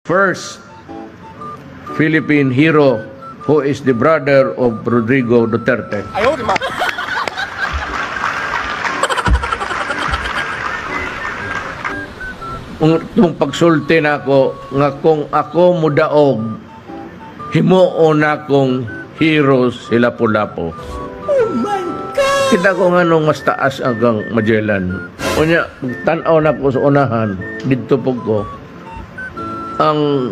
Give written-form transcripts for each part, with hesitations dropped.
First Philippine hero who is the brother of Rodrigo Duterte. Itong pagsulti na ako, nga kung ako mudaog, himuon akong hero sila Lapu-Lapu. Oh my God! Kita ko nga nung mas taas hanggang Magellan. Unya, tanaw na ko sa unahan, dito po ko, ang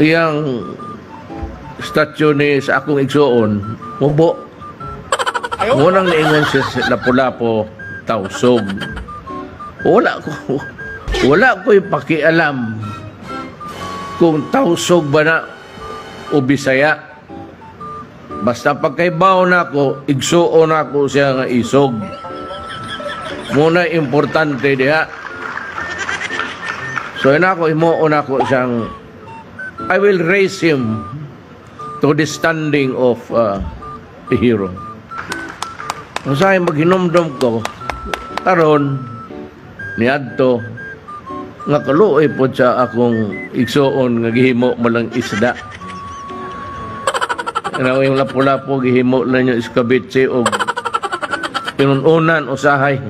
iyang statue ni sa akong igsuon, mubo. Munang niingon siya sa Lapu-Lapu, tausog. Wala ko yung pakialam kung tausog ba na o Bisaya. Basta pagkaibaw na ako, igsuon ako siya nga isog. Muna importante diha. So yun ako, himuon ako siyang, I will raise him to the standing of a hero. Kung sa'yo maghinomdom ko, karon niadto, nga kaluoy po siya akong igsuon nga gihimo mo lang isda. Yung Lapu-Lapu gihimo lang yung iskabitse o pinununan usahay.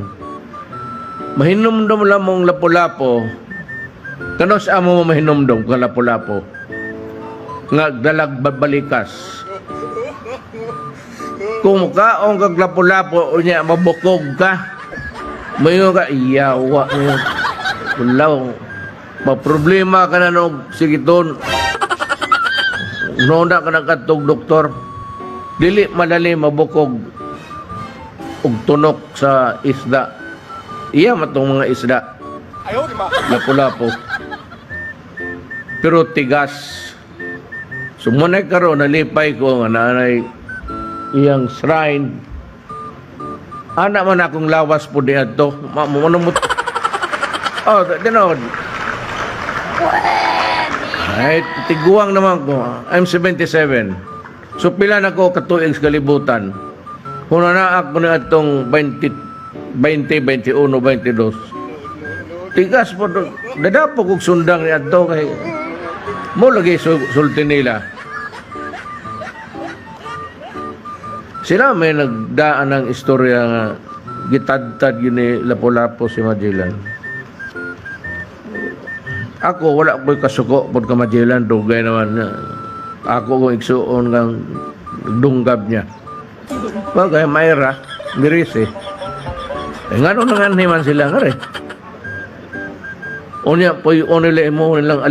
Mahinomdom lang mong Lapu-Lapu, kano sa amo mo mahinomdom ka Lapu-Lapu? Nga dalag babalikas. Kung kaong kag Lapu-Lapu, unya mabukog ka. Mayo ka, iyawa mo. Wala, maproblema ka na nung sigiton. Nona ka na katog doktor. Dili madali mabukog og tunok sa isda. Iya matong mga isda. Lapu-Lapu. Pero tigas. Sumunay karon nalipay ko nga nanay iyang shrine. Ana man akong lawas po diadto. Manumot. Oh, tinod. Ay, tiguang naman ko. I'm 77. So, pila na ko katuig sa kalibutan. Kung na ako na itong 20, 21, 22. Tigas po. Dadapo kong sundang niya ito. Kay, mo lagi sulti nila. Sila may nagdaan ng istorya nga gitad-tad yun ni Lapu-Lapu si Magellan. Ako, wala ko'y kasuko pag ka Magellan, dugay naman niya. Ako kung igsuon ng dunggab niya. Bagay, Mayra, Miris eh. Nga nung nanganiman sila nga rin. Unya, po yung nila mo nilang